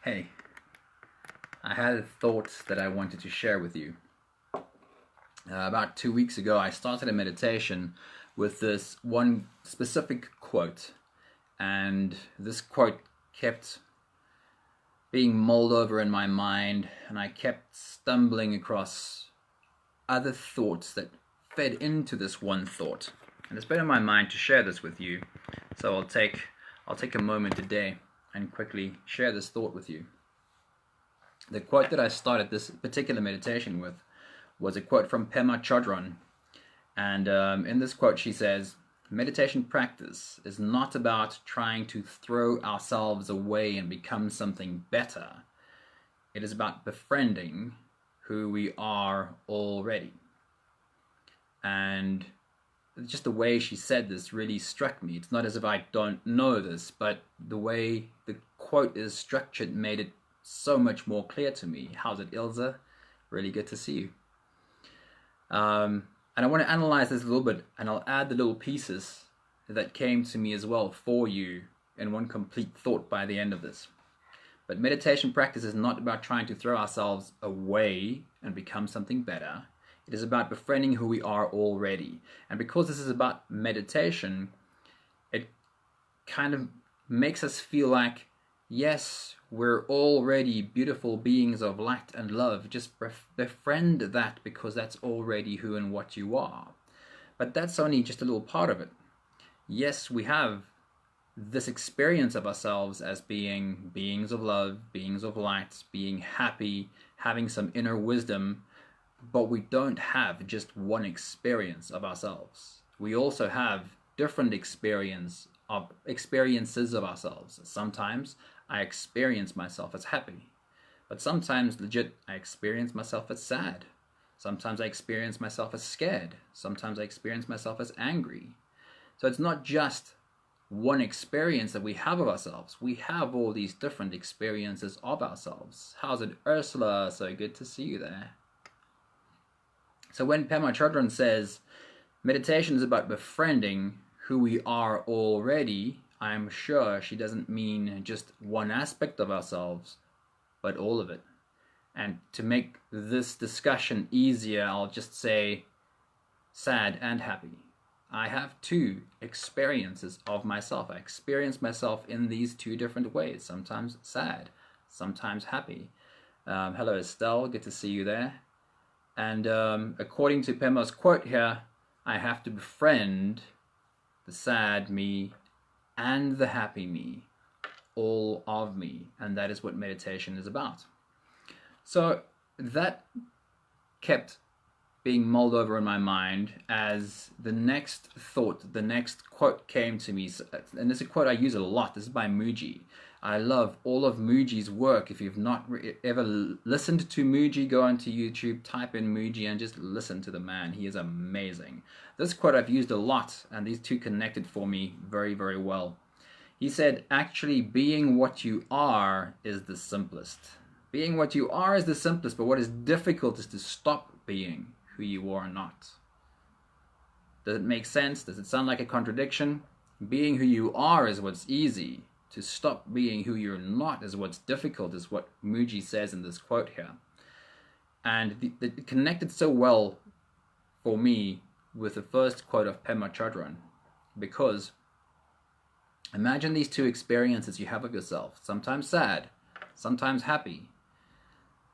Hey, I had a thought that I wanted to share with you. About 2 weeks ago, I started a meditation with this one specific quote, and this quote kept being mulled over in my mind, and I kept stumbling across other thoughts that fed into this one thought. And it's been in my mind to share this with you, so I'll take a moment today and quickly share this thought with you. The quote that I started this particular meditation with was a quote from Pema Chodron. And in this quote, she says, meditation practice is not about trying to throw ourselves away and become something better. It is about befriending who we are already. And just the way she said this really struck me. It's not as if I don't know this, but the way the quote is structured made it so much more clear to me. How's it, Ilza? Really good to see you. And I want to analyze this a little bit, and I'll add the little pieces that came to me as well for you in one complete thought by the end of this. But meditation practice is not about trying to throw ourselves away and become something better. It is about befriending who we are already. And because this is about meditation, it kind of makes us feel like, yes, we're already beautiful beings of light and love. Just befriend that, because that's already who and what you are. But that's only just a little part of it. Yes, we have this experience of ourselves as being beings of love, beings of light, being happy, having some inner wisdom, but we don't have just one experience of ourselves. We also have different experiences of ourselves. Sometimes I experience myself as happy, but sometimes legit I experience myself as sad. Sometimes I experience myself as scared. Sometimes I experience myself as angry. So it's not just one experience that we have of ourselves. We have all these different experiences of ourselves. How's it, Ursula? So good to see you there. So when Pema Chodron says meditation is about befriending who we are already, I'm sure she doesn't mean just one aspect of ourselves, but all of it. And to make this discussion easier, I'll just say sad and happy. I have two experiences of myself. I experience myself in these two different ways, sometimes sad, sometimes happy. Hello, Estelle, good to see you there. And according to Pema's quote here, I have to befriend the sad me and the happy me, all of me. And that is what meditation is about. So that kept being mulled over in my mind as the next thought, the next quote came to me. And this is a quote I use a lot. This is by Muji. I love all of Muji's work. If you've not ever listened to Muji, go onto YouTube, type in Muji, and just listen to the man. He is amazing. This quote I've used a lot, and these two connected for me very, very well. He said, actually, being what you are is the simplest. Being what you are is the simplest, but what is difficult is to stop being who you are not. Does it make sense? Does it sound like a contradiction? Being who you are is what's easy. To stop being who you're not is what's difficult, is what Muji says in this quote here. And it connected so well for me with the first quote of Pema Chodron, because imagine these two experiences you have of yourself, sometimes sad, sometimes happy.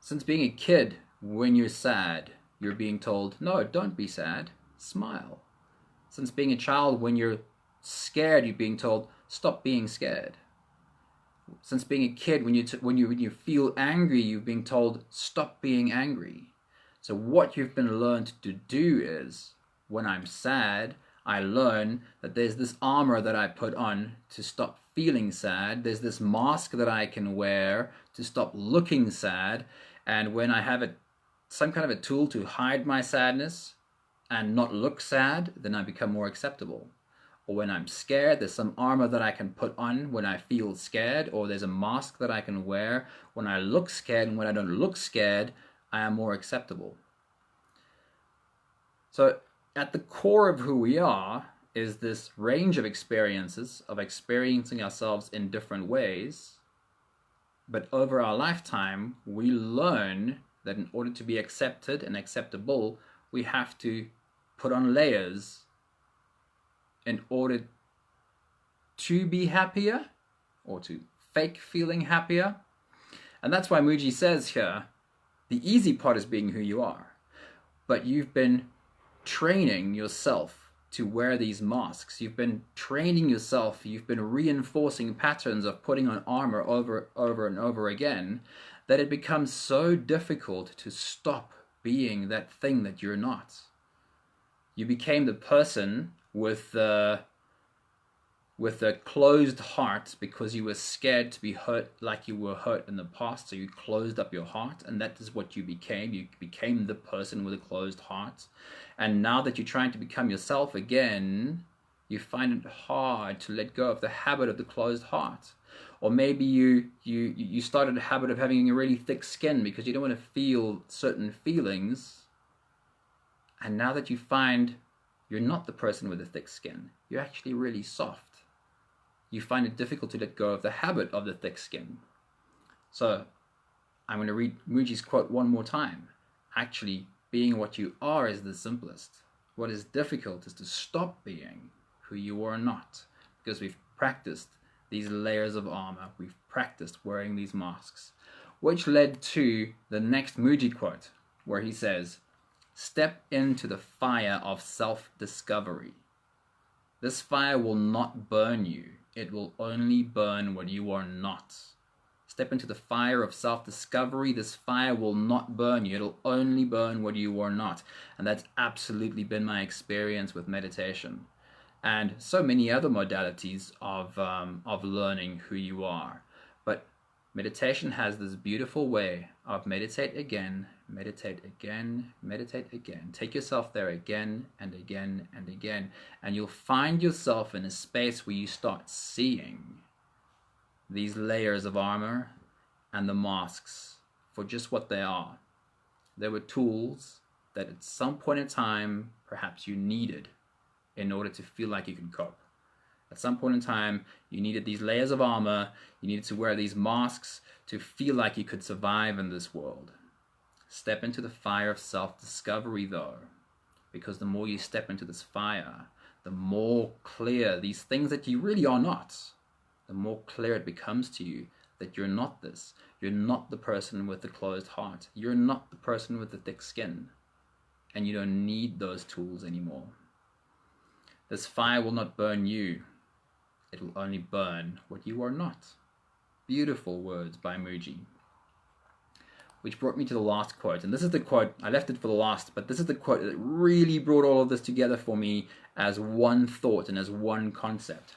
Since being a kid, when you're sad, you're being told, no, don't be sad, smile. Since being a child, when you're scared, you're being told, stop being scared. Since being a kid, when you feel angry, you're being told, stop being angry. So what you've been learned to do is, when I'm sad, I learn that there's this armor that I put on to stop feeling sad. There's this mask that I can wear to stop looking sad. And when I have some kind of a tool to hide my sadness and not look sad, then I become more acceptable. Or when I'm scared, there's some armor that I can put on when I feel scared, or there's a mask that I can wear when I look scared, and when I don't look scared, I am more acceptable. So at the core of who we are is this range of experiences, of experiencing ourselves in different ways, But over our lifetime, we learn that in order to be accepted and acceptable, we have to put on layers in order to be happier or to fake feeling happier. And that's why Muji says here, the easy part is being who you are. But you've been training yourself to wear these masks. You've been training yourself. You've been reinforcing patterns of putting on armor over and over again that it becomes so difficult to stop being that thing that you're not. You became the person with the closed heart because you were scared to be hurt like you were hurt in the past, so you closed up your heart, and that is what you became. You became the person with a closed heart. And now that you're trying to become yourself again, you find it hard to let go of the habit of the closed heart. Or maybe you started a habit of having a really thick skin because you don't want to feel certain feelings. And now that you find you're not the person with a thick skin, you're actually really soft, you find it difficult to let go of the habit of the thick skin. So I'm going to read Muji's quote one more time. Actually, being what you are is the simplest. What is difficult is to stop being who you are not, because we've practiced these layers of armor. We've practiced wearing these masks, which led to the next Muji quote, where he says, "Step into the fire of self-discovery. This fire will not burn you. It will only burn what you are not. Step into the fire of self-discovery. This fire will not burn you. It'll only burn what you are not." And that's absolutely been my experience with meditation and so many other modalities of learning who you are. But meditation has this beautiful way of meditate again, meditate again, meditate again. Take yourself there again and again and again, and you'll find yourself in a space where you start seeing these layers of armor and the masks for just what they are. They were tools that at some point in time perhaps you needed in order to feel like you could cope. At some point in time, you needed these layers of armor, you needed to wear these masks to feel like you could survive in this world. Step into the fire of self-discovery though, because the more you step into this fire, the more clear these things that you really are not, the more clear it becomes to you that you're not this. You're not the person with the closed heart. You're not the person with the thick skin. And you don't need those tools anymore. This fire will not burn you. It will only burn what you are not. Beautiful words by Muji. Which brought me to the last quote. And this is the quote, I left it for the last, but this is the quote that really brought all of this together for me as one thought and as one concept.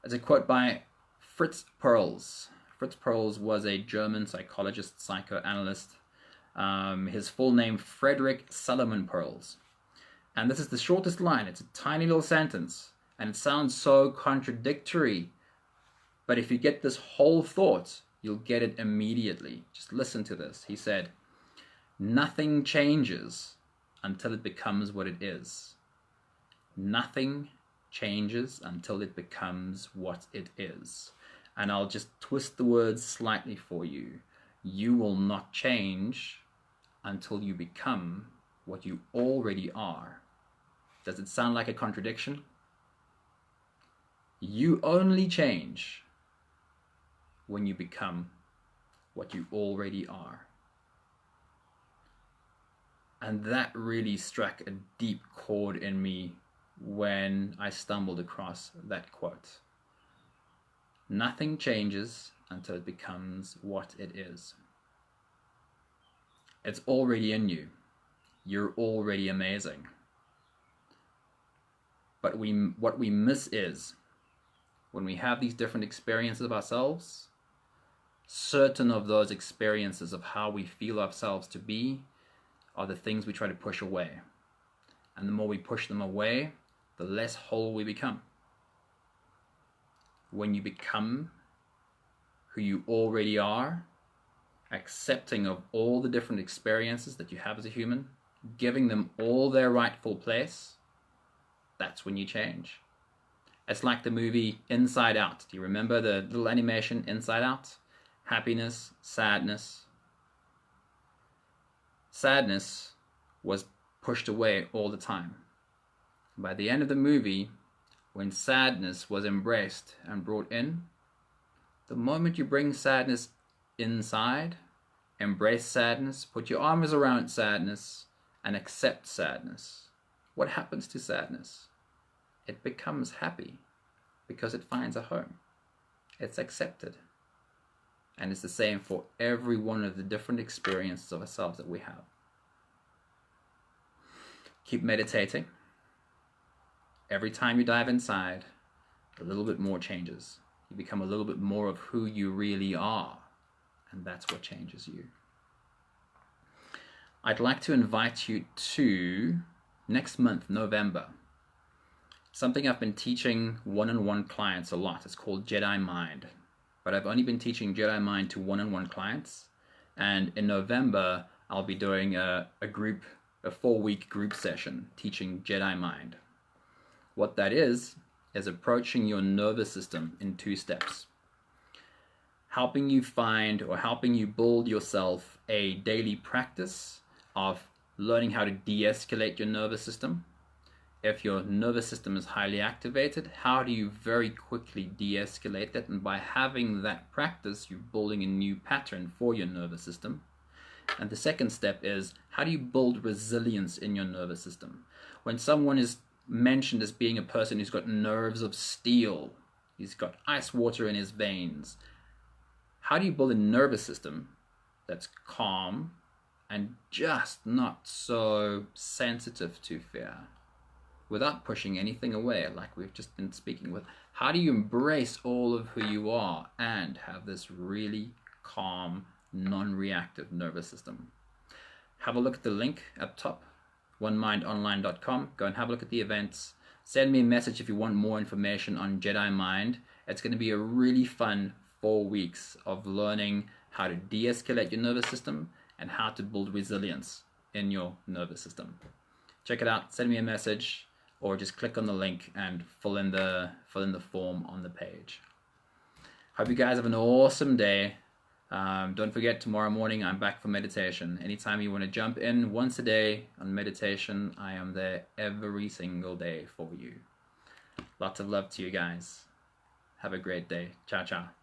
It's a quote by Fritz Perls. Fritz Perls was a German psychologist, psychoanalyst. His full name, Frederick Solomon Perls. And this is the shortest line. It's a tiny little sentence. And it sounds so contradictory. But if you get this whole thought, you'll get it immediately. Just listen to this. He said, "Nothing changes until it becomes what it is. Nothing changes until it becomes what it is." And I'll just twist the words slightly for you. You will not change until you become what you already are. Does it sound like a contradiction? You only change when you become what you already are. And that really struck a deep chord in me when I stumbled across that quote. Nothing changes until it becomes what it is. It's already in you. You're already amazing. But what we miss is, when we have these different experiences of ourselves, certain of those experiences of how we feel ourselves to be are the things we try to push away. And the more we push them away, the less whole we become. When you become who you already are, accepting of all the different experiences that you have as a human, giving them all their rightful place, that's when you change. It's like the movie Inside Out. Do you remember the little animation Inside Out? happiness, sadness. Sadness was pushed away all the time. By the end of the movie, when sadness was embraced and brought in, the moment you bring sadness inside, embrace sadness, put your arms around sadness, and accept sadness, what happens to sadness? It becomes happy because it finds a home. It's accepted. And it's the same for every one of the different experiences of ourselves that we have. Keep meditating. Every time you dive inside, a little bit more changes. You become a little bit more of who you really are. And that's what changes you. I'd like to invite you to next month, November. Something I've been teaching one-on-one clients a lot. It's called Jedi Mind. But I've only been teaching Jedi Mind to one-on-one clients. And in November, I'll be doing a 4-week group session teaching Jedi Mind. What that is approaching your nervous system in 2 steps. Helping you find or helping you build yourself a daily practice of learning how to de-escalate your nervous system. If your nervous system is highly activated, how do you very quickly de-escalate that? And by having that practice, you're building a new pattern for your nervous system. And the second step is, how do you build resilience in your nervous system? When someone is mentioned as being a person who's got nerves of steel, he's got ice water in his veins, how do you build a nervous system that's calm and just not so sensitive to fear without pushing anything away like we've just been speaking with? How do you embrace all of who you are and have this really calm, non-reactive nervous system? Have a look at the link up top, onemindonline.com. Go and have a look at the events. Send me a message if you want more information on Jedi Mind. It's going to be a really fun 4 weeks of learning how to de-escalate your nervous system and how to build resilience in your nervous system. Check it out. Send me a message or just click on the link and fill in the form on the page. Hope you guys have an awesome day. Don't forget, tomorrow morning I'm back for meditation. Anytime you want to jump in once a day on meditation, I am there every single day for you. Lots of love to you guys. Have a great day. Ciao, ciao.